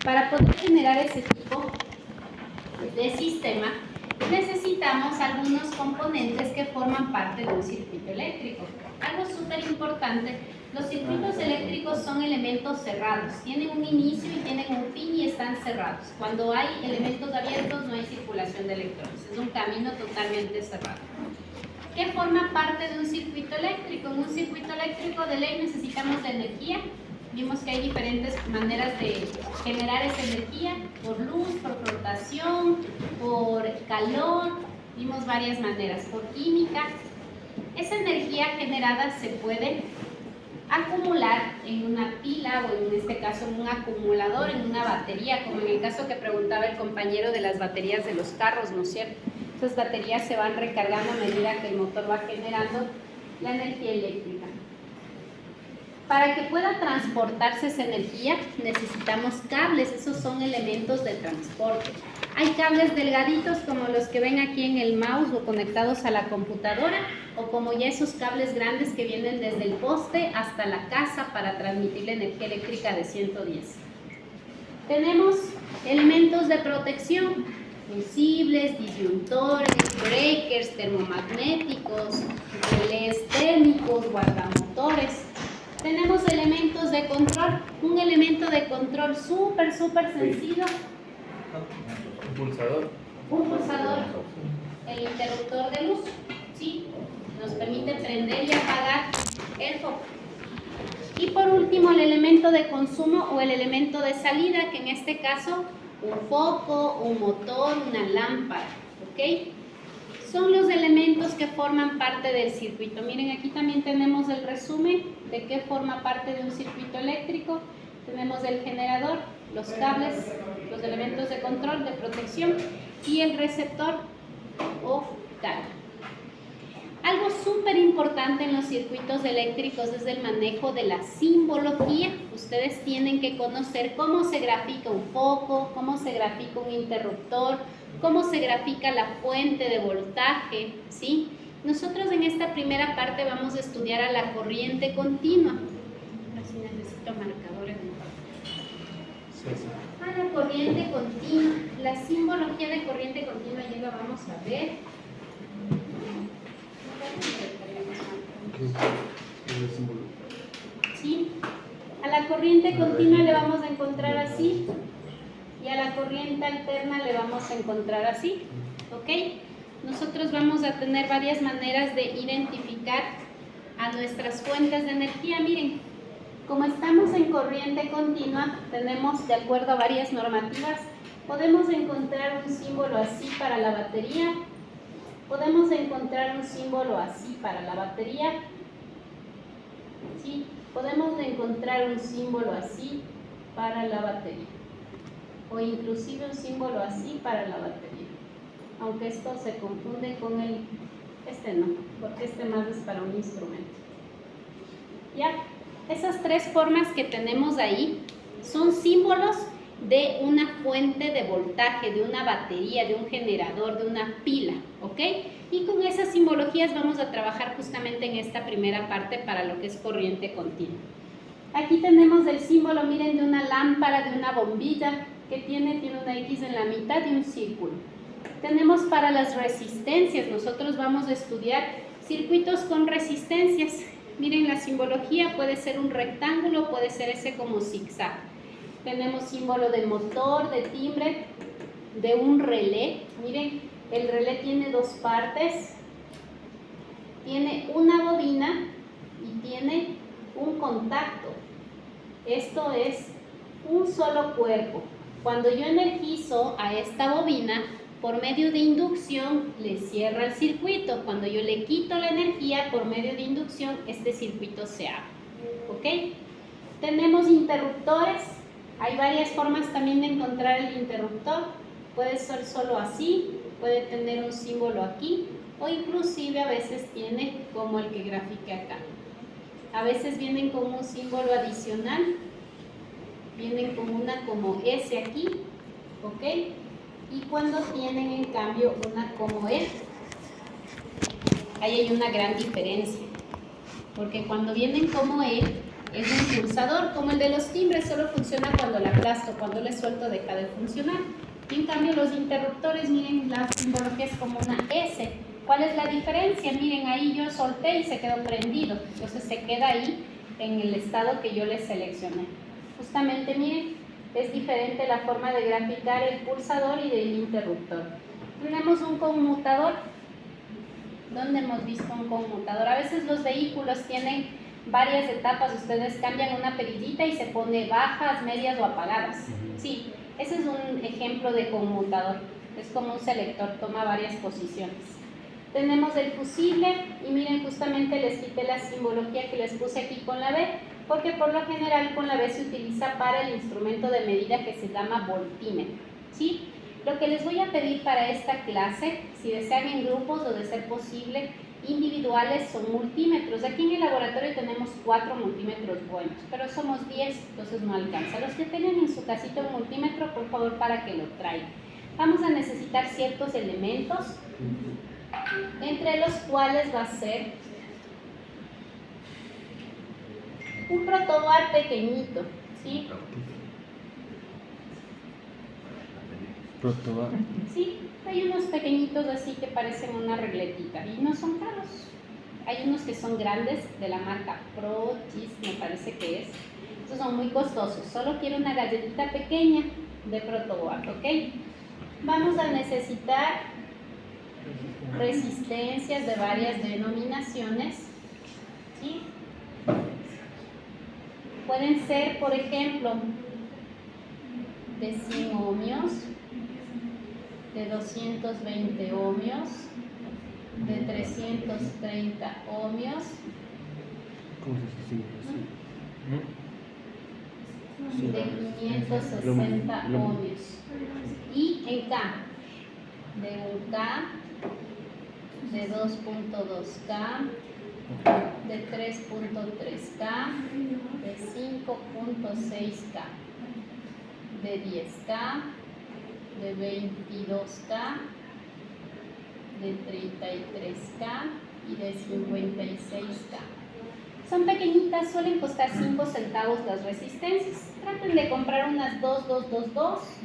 Para poder generar ese tipo de sistema, necesitamos algunos componentes que forman parte de un circuito eléctrico. Algo súper importante, los circuitos eléctricos son elementos cerrados, tienen un inicio y tienen un fin y están cerrados. Cuando hay elementos abiertos no hay circulación de electrones, es un camino totalmente cerrado. ¿Qué forma parte de un circuito eléctrico? En un circuito eléctrico de ley necesitamos la energía. Vimos que hay diferentes maneras de generar esa energía, por luz, por flotación, por calor, vimos varias maneras, por química. Esa energía generada se puede acumular en una pila o en este caso en un acumulador, en una batería, como en el caso que preguntaba el compañero de las baterías de los carros, ¿no es cierto? Esas baterías se van recargando a medida que el motor va generando la energía eléctrica. Para que pueda transportarse esa energía necesitamos cables, esos son elementos de transporte. Hay cables delgaditos como los que ven aquí en el mouse o conectados a la computadora, o como ya esos cables grandes que vienen desde el poste hasta la casa para transmitir la energía eléctrica de 110. Tenemos elementos de protección, fusibles, disyuntores, breakers, termomagnéticos, relés térmicos, guardamotores. Tenemos elementos de control, un elemento de control súper sencillo. Un pulsador, el interruptor de luz, ¿sí? Nos permite prender y apagar el foco. Y por último el elemento de consumo o el elemento de salida, que en este caso un foco, un motor, una lámpara, ¿ok? Son los elementos que forman parte del circuito. Miren, aquí también tenemos el resumen de qué forma parte de un circuito eléctrico. Tenemos el generador, los cables, los elementos de control, de protección y el receptor o carga. Algo súper importante en los circuitos eléctricos es el manejo de la simbología. Ustedes tienen que conocer cómo se grafica un foco, cómo se grafica un interruptor, cómo se grafica la fuente de voltaje, ¿sí? Nosotros en esta primera parte vamos a estudiar a la corriente continua. Así necesito marcadores. A la corriente continua. La simbología de corriente continua ya la vamos a ver. ¿Sí? A la corriente continua le vamos a encontrar así y a la corriente alterna le vamos a encontrar así, ¿ok? Nosotros vamos a tener varias maneras de identificar a nuestras fuentes de energía. Miren, como estamos en corriente continua, tenemos, de acuerdo a varias normativas, podemos encontrar un símbolo así para la batería, podemos encontrar un símbolo así para la batería, ¿sí? Podemos encontrar un símbolo así para la batería, o inclusive un símbolo así para la batería, aunque esto se confunde con el, no, porque más es para un instrumento. ¿Ya? Esas tres formas que tenemos ahí son símbolos de una fuente de voltaje, de una batería, de un generador, de una pila, ¿ok? Y con esas simbologías vamos a trabajar justamente en esta primera parte para lo que es corriente continua. Aquí tenemos el símbolo, miren, de una lámpara, de una bombilla que tiene una X en la mitad y un círculo. Tenemos para las resistencias, nosotros vamos a estudiar circuitos con resistencias. Miren, la simbología puede ser un rectángulo, puede ser ese como zigzag. Tenemos símbolo de motor, de timbre, de un relé. Miren, el relé tiene dos partes, tiene una bobina y tiene un contacto. Esto es un solo cuerpo. Cuando yo energizo a esta bobina, por medio de inducción le cierra el circuito. Cuando yo le quito la energía por medio de inducción, este circuito se abre, ¿ok? Tenemos interruptores. Hay varias formas también de encontrar el interruptor. Puede ser solo así, puede tener un símbolo aquí, o inclusive a veces tiene como el que grafique acá. A veces vienen con un símbolo adicional, vienen con una como S aquí, ¿ok? Y cuando tienen en cambio una como E, ahí hay una gran diferencia, porque cuando vienen como E, Es un pulsador, como el de los timbres, solo funciona cuando le aplasto, cuando le suelto deja de funcionar. Y en cambio los interruptores, miren, la simbología es como una S. ¿Cuál es la diferencia? Miren, ahí yo solté y se quedó prendido. Entonces se queda ahí en el estado que yo le seleccioné. Justamente, miren, es diferente la forma de graficar el pulsador y del interruptor. Tenemos un conmutador. ¿Dónde hemos visto un conmutador? A veces los vehículos tienen varias etapas. Ustedes cambian una perillita y se pone bajas, medias o apagadas. Sí, ese es un ejemplo de conmutador. Es como un selector, toma varias posiciones. Tenemos el fusible y miren, justamente les quité la simbología que les puse aquí con la B, porque por lo general con la B se utiliza para el instrumento de medida que se llama voltímetro, ¿sí? Lo que les voy a pedir para esta clase, si desean en grupos o de ser posible individuales, son multímetros. Aquí en el laboratorio tenemos 4 multímetros buenos, pero somos 10, entonces no alcanza. Los que tengan en su casita un multímetro, por favor, para que lo traigan. Vamos a necesitar ciertos elementos, entre los cuales va a ser un protoboard pequeñito, ¿sí? Protoboard. Sí, hay unos pequeñitos así que parecen una regletita y no son caros. Hay unos que son grandes de la marca ProGis, me parece que es. Estos son muy costosos. Solo quiero una galletita pequeña de protoboard, ¿ok? Vamos a necesitar resistencias de varias denominaciones, ¿sí? Pueden ser, por ejemplo, de 100 ohmios, de 220 ohmios, de 330 ohmios, ¿Cómo se sigue así? de 560 ohmios. Y en K, de 1K, de 2.2K, de 3.3K, de 5.6K, de 10K, de 22K, de 33K y de 56K. Son pequeñitas, suelen costar 5 centavos las resistencias. Traten de comprar unas 2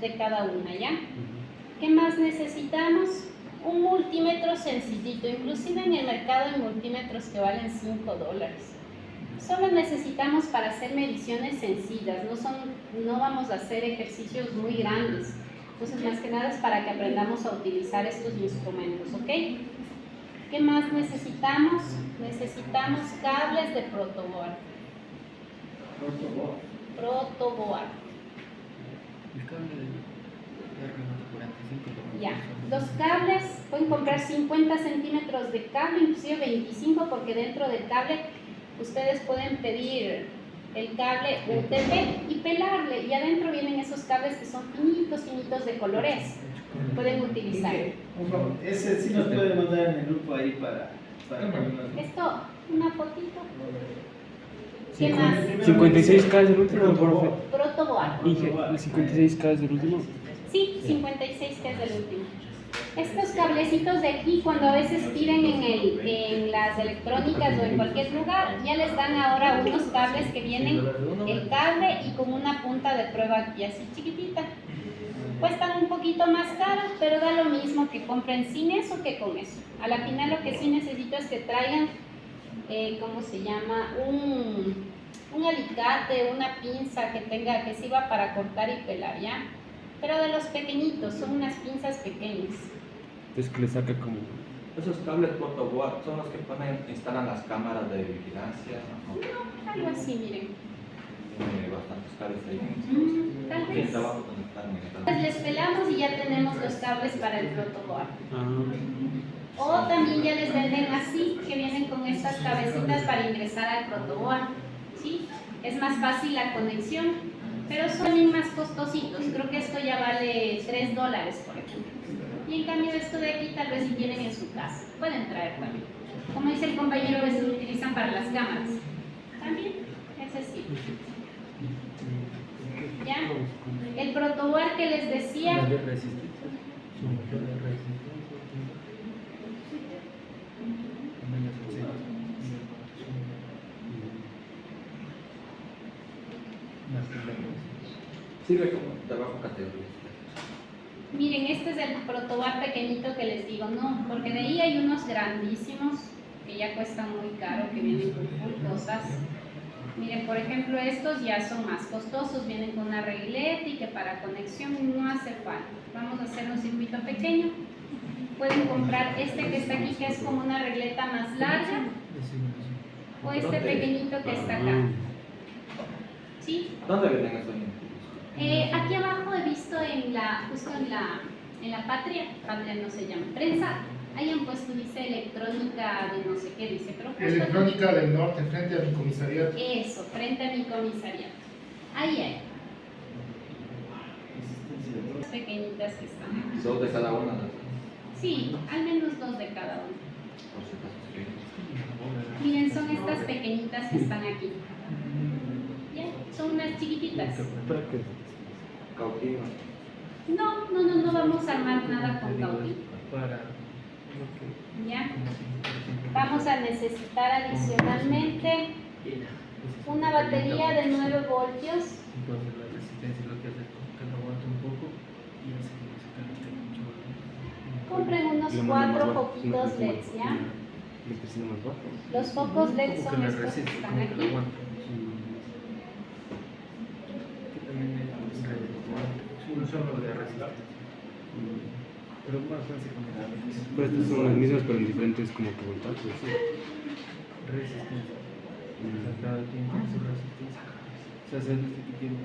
de cada una, ¿ya? ¿Qué más necesitamos? Un multímetro sencillito. Inclusive en el mercado hay multímetros que valen $5. Solo necesitamos para hacer mediciones sencillas, no vamos a hacer ejercicios muy grandes. Entonces, más que nada es para que aprendamos a utilizar estos instrumentos, ¿ok? ¿Qué más necesitamos? Necesitamos cables de protoboard. Protoboard. El cable de R45. Ya, los cables, pueden comprar 50 centímetros de cable, inclusive 25, porque dentro del cable ustedes pueden pedir el cable UTP y pelarle, y adentro vienen esos cables que son finitos de colores. Pueden utilizar. Por favor, ese sí nos puede mandar en el grupo ahí para Esto, una fotito. ¿Qué más? 56K es el último, profe. Protoboard. Inge, el 56K es el último. Sí, 56 que es el último. Estos cablecitos de aquí, cuando a veces piden en las electrónicas o en cualquier lugar, ya les dan ahora unos cables que vienen el cable y con una punta de prueba aquí así chiquitita. Cuestan un poquito más caros, pero da lo mismo que compren sin eso que con eso. A la final lo que sí necesito es que traigan, ¿cómo se llama? Un alicate, una pinza que sirva para cortar y pelar, ¿ya? Pero de los pequeñitos, son unas pinzas pequeñas. Es que le saca como. Esos cables protoboard son los que instalan las cámaras de vigilancia, ¿no? No, algo así, miren. Tiene bastantes cables ahí. Tal Tiene vez. trabajo conectar. Pues les pelamos y ya tenemos los cables para el protoboard. Ah. O también ya les venden así, que vienen con estas cabecitas para ingresar al protoboard. ¿Sí? Es más fácil la conexión, pero son también más costositos. Creo que esto ya vale $3, por ejemplo. Y en cambio esto de aquí tal vez si tienen en su casa. Pueden traer también. Como dice el compañero, a veces lo utilizan para las cámaras. También, ese sí. ¿Ya? El protoboard que les decía. Sirve como de bajo categoría. Miren, este es el protobar pequeñito que les digo, no, porque de ahí hay unos grandísimos que ya cuestan muy caro, que vienen con full cosas. Miren, por ejemplo, estos ya son más costosos, vienen con una regleta y que para conexión no hace falta. Vamos a hacer un circuito pequeño. Pueden comprar este que está aquí, que es como una regleta más larga, o este pequeñito que está acá. ¿Sí? ¿Dónde venden estos? Aquí abajo he visto justo en la Patria no se llama, Prensa, ahí han puesto, dice electrónica de no sé qué dice, pero justo Electrónica del Norte, frente a mi comisariato. eso, frente a mi comisariato. Ahí hay. Las pequeñitas que están aquí. Dos de cada una. Sí, al menos dos de cada una. Por si acaso, sí. Miren, son estas pequeñitas que están aquí. ¿Ya? Son unas chiquititas. Cautivo. No vamos a armar nada con cautivo. ¿Ya? Vamos a necesitar adicionalmente una batería de 9 voltios. Entonces la resistencia lo que hace es que lo aguanta un poco y hace que no se caliente mucho. Compren unos 4 foquitos LEDs, ¿ya? ¿Le presiona más bajo? Los focos LED Como son que la estos que resiste, están como que lo aquí. aguanta. Que también es un solo de resistencia. Pero más fácil con el Pero estas son las mismas, pero en diferentes como que voltajes, ¿sí? resistencia. O sea, cada quien tiene su resistencia. O sea, se dice que tiene.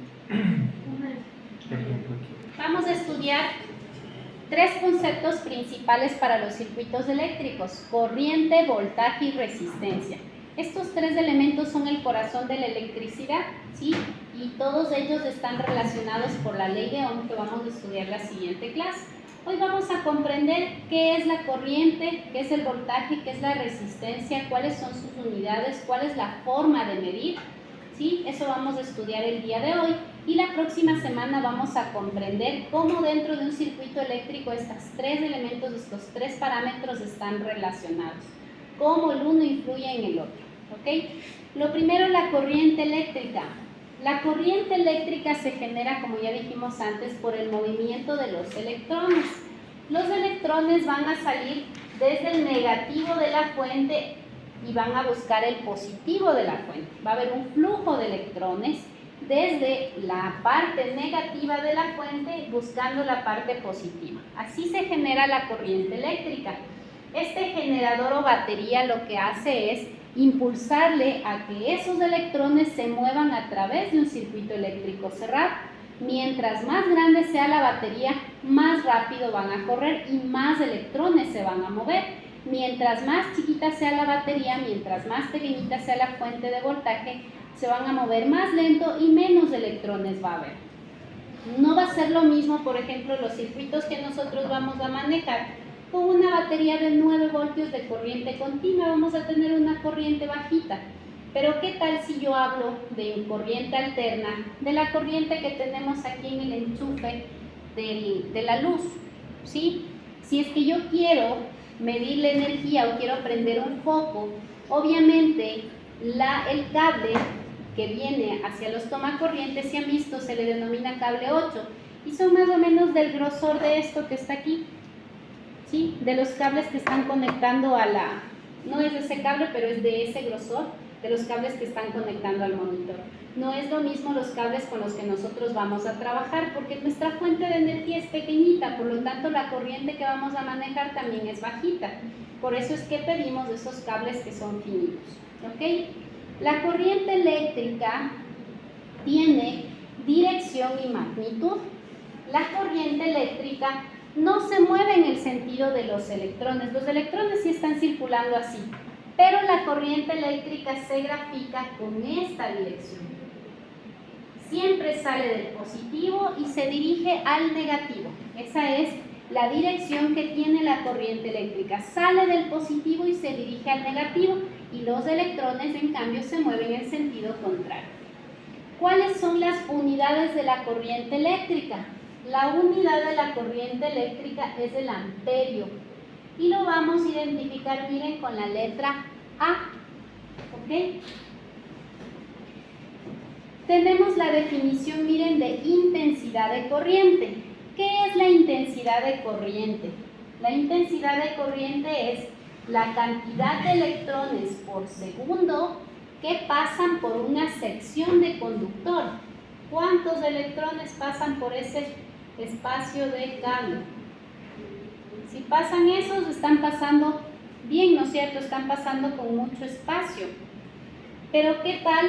Por ejemplo, aquí. Vamos a estudiar 3 conceptos principales para los circuitos eléctricos: corriente, voltaje y resistencia. Estos 3 elementos son el corazón de la electricidad, ¿sí? Y todos ellos están relacionados por la ley de Ohm, que vamos a estudiar la siguiente clase. Hoy vamos a comprender qué es la corriente, qué es el voltaje, qué es la resistencia, cuáles son sus unidades, cuál es la forma de medir, ¿sí? Eso vamos a estudiar el día de hoy, y la próxima semana vamos a comprender cómo dentro de un circuito eléctrico estos 3 elementos, estos 3 parámetros están relacionados, cómo el uno influye en el otro, ¿ok? Lo primero, la corriente eléctrica. La corriente eléctrica se genera, como ya dijimos antes, por el movimiento de los electrones. Los electrones van a salir desde el negativo de la fuente y van a buscar el positivo de la fuente. Va a haber un flujo de electrones desde la parte negativa de la fuente buscando la parte positiva. Así se genera la corriente eléctrica. Este generador o batería lo que hace es impulsarle a que esos electrones se muevan a través de un circuito eléctrico cerrado. Mientras más grande sea la batería, más rápido van a correr y más electrones se van a mover. Mientras más chiquita sea la batería, mientras más pequeñita sea la fuente de voltaje, se van a mover más lento y menos electrones va a haber. No va a ser lo mismo, por ejemplo, los circuitos que nosotros vamos a manejar. Con una batería de 9 voltios de corriente continua vamos a tener una corriente bajita. Pero ¿qué tal si yo hablo de corriente alterna, de la corriente que tenemos aquí en el enchufe de la luz? ¿Sí? Si es que yo quiero medir la energía o quiero prender un foco, obviamente el cable que viene hacia los tomacorrientes, si han visto, se le denomina cable 8 y son más o menos del grosor de esto que está aquí. ¿Sí? De los cables que están conectando no es de ese cable, pero es de ese grosor, de los cables que están conectando al monitor. No es lo mismo los cables con los que nosotros vamos a trabajar, porque nuestra fuente de energía es pequeñita, por lo tanto la corriente que vamos a manejar también es bajita. Por eso es que pedimos esos cables que son finitos, ¿ok? La corriente eléctrica tiene dirección y magnitud. La corriente eléctrica no se mueve en el sentido de los electrones. Los electrones sí están circulando así, pero la corriente eléctrica se grafica con esta dirección. Siempre sale del positivo y se dirige al negativo. Esa es la dirección que tiene la corriente eléctrica. Sale del positivo y se dirige al negativo, y los electrones, en cambio, se mueven en sentido contrario. ¿Cuáles son las unidades de la corriente eléctrica? La unidad de la corriente eléctrica es el amperio y lo vamos a identificar, miren, con la letra A, ¿ok? tenemos la definición, miren, de intensidad de corriente. ¿Qué es la intensidad de corriente? La intensidad de corriente es la cantidad de electrones por segundo que pasan por una sección de conductor. ¿Cuántos electrones pasan por ese espacio de cable? Si pasan esos, están pasando bien, ¿no es cierto? Están pasando con mucho espacio. Pero ¿qué tal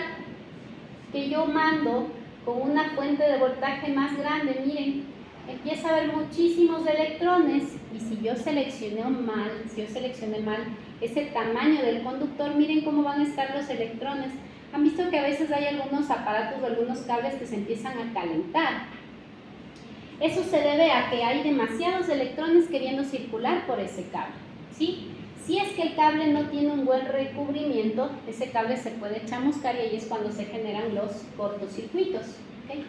que yo mando con una fuente de voltaje más grande? Miren, empieza a haber muchísimos electrones y si yo seleccioné mal ese tamaño del conductor, miren cómo van a estar los electrones. Han visto que a veces hay algunos aparatos o algunos cables que se empiezan a calentar. Eso se debe a que hay demasiados electrones queriendo circular por ese cable, ¿sí? Si es que el cable no tiene un buen recubrimiento, ese cable se puede chamuscar y ahí es cuando se generan los cortocircuitos, ¿okay?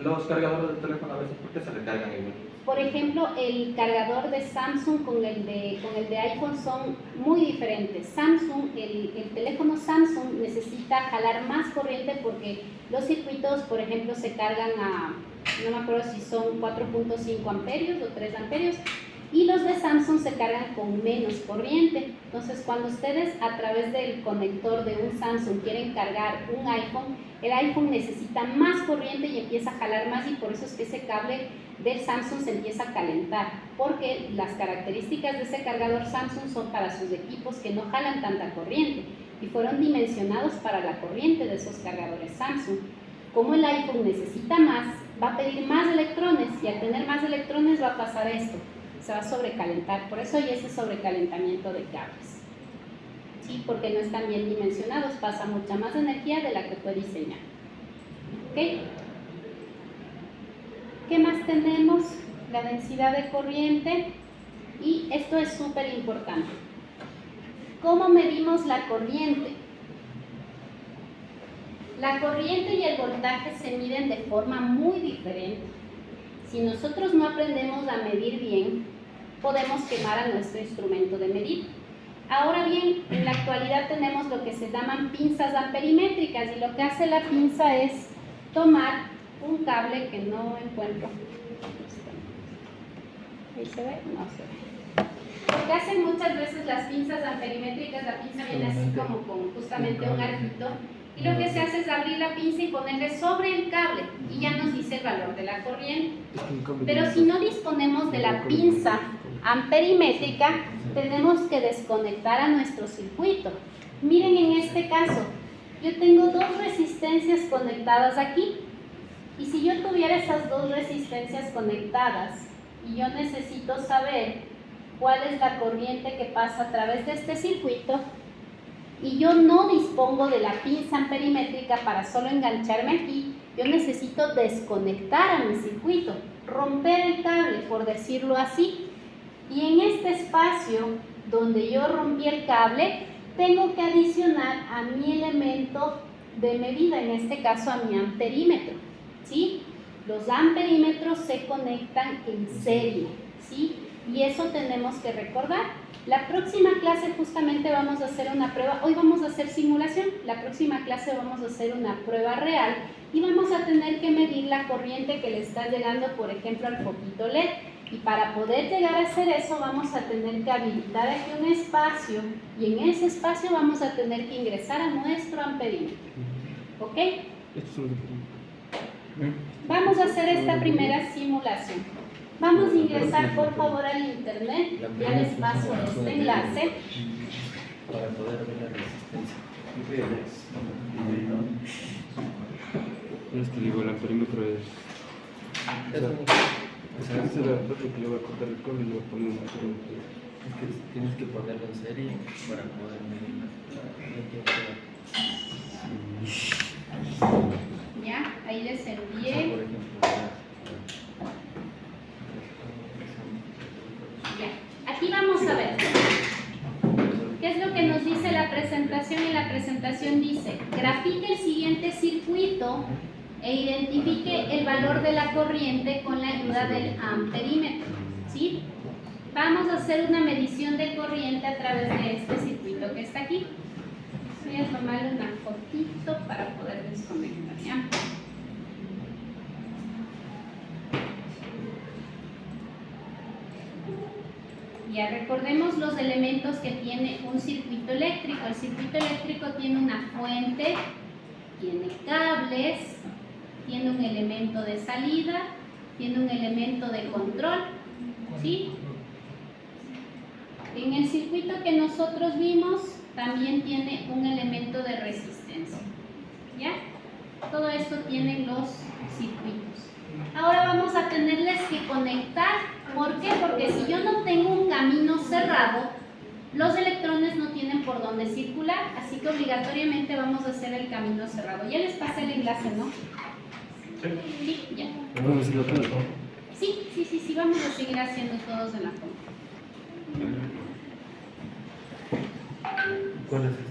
Los cargadores de teléfono a veces, ¿por qué se recargan igual? Por ejemplo, el cargador de Samsung con el de iPhone son muy diferentes. Samsung, el teléfono Samsung necesita jalar más corriente porque los circuitos, por ejemplo, se cargan a, no me acuerdo si son 4.5 amperios o 3 amperios, y los de Samsung se cargan con menos corriente. Entonces, cuando ustedes a través del conector de un Samsung quieren cargar un iPhone, el iPhone necesita más corriente y empieza a jalar más, y por eso es que ese cable del Samsung se empieza a calentar, porque las características de ese cargador Samsung son para sus equipos que no jalan tanta corriente y fueron dimensionados para la corriente de esos cargadores Samsung. Como el iPhone necesita más, va a pedir más electrones, y al tener más electrones va a pasar esto, se va a sobrecalentar. Por eso hay ese sobrecalentamiento de cables, ¿sí? Porque no están bien dimensionados, pasa mucha más energía de la que fue diseñada. ¿Ok? ¿Qué más tenemos? La densidad de corriente, y esto es súper importante. ¿Cómo medimos la corriente? La corriente y el voltaje se miden de forma muy diferente. Si nosotros no aprendemos a medir bien, podemos quemar a nuestro instrumento de medir. Ahora bien, en la actualidad tenemos lo que se llaman pinzas amperimétricas, y lo que hace la pinza es tomar un cable que no encuentro. ¿Ahí se ve? No se ve. Lo que hacen muchas veces las pinzas amperimétricas, la pinza viene así como con justamente un arquito, y lo que se hace es abrir la pinza y ponerle sobre el cable, y ya nos dice el valor de la corriente. Pero si no disponemos de la pinza amperimétrica, tenemos que desconectar a nuestro circuito. Miren, en este caso, yo tengo dos resistencias conectadas aquí, y si yo tuviera esas dos resistencias conectadas y yo necesito saber cuál es la corriente que pasa a través de este circuito, y yo no dispongo de la pinza amperimétrica para solo engancharme aquí, yo necesito desconectar a mi circuito, romper el cable, por decirlo así. Y en este espacio donde yo rompí el cable, tengo que adicionar a mi elemento de medida, en este caso a mi amperímetro, ¿sí? Los amperímetros se conectan en serie, ¿sí? Y eso tenemos que recordar. La próxima clase justamente vamos a hacer una prueba. Hoy vamos a hacer simulación, la próxima clase vamos a hacer una prueba real y vamos a tener que medir la corriente que le está llegando, por ejemplo, al foquito LED. Y para poder llegar a hacer eso vamos a tener que habilitar aquí un espacio, y en ese espacio vamos a tener que ingresar a nuestro amperímetro. ¿Ok? Vamos a hacer esta primera simulación. Vamos a ingresar por favor al internet, ya les paso este enlace. Para poder ver la resistencia. Este digo, el amperímetro es. O sea, este es el otro que le voy a cortar el cable y le voy a poner un amperímetro. Es que tienes que ponerlo en serie para poder medir la. Ya, ahí les Por envié. ejemplo, Ya. Aquí vamos a ver qué es lo que nos dice la presentación, y la presentación dice: grafique el siguiente circuito e identifique el valor de la corriente con la ayuda del amperímetro, ¿sí? Vamos a hacer una medición de corriente a través de este circuito que está aquí. Voy a tomarle una fotito para poder desconectar, ¿ya? Ya recordemos los elementos que tiene un circuito eléctrico. El circuito eléctrico tiene una fuente, tiene cables, tiene un elemento de salida, tiene un elemento de control, ¿sí? En el circuito que nosotros vimos también tiene un elemento de resistencia, ¿ya? Todo esto tienen los circuitos. Ahora vamos a tenerles que conectar. ¿Por qué? Porque si yo no tengo un camino cerrado, los electrones no tienen por dónde circular, así que obligatoriamente vamos a hacer el camino cerrado. Ya les pasé el enlace, ¿no? Sí, ya. Vamos a hacerlo todo. Sí, vamos a seguir haciendo todos en la compu. ¿Cuál es este?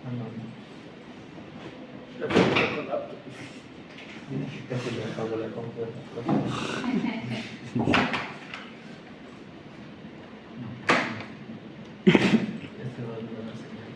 Ah, no. Casi le apago la computadora. Este va a durar una señal.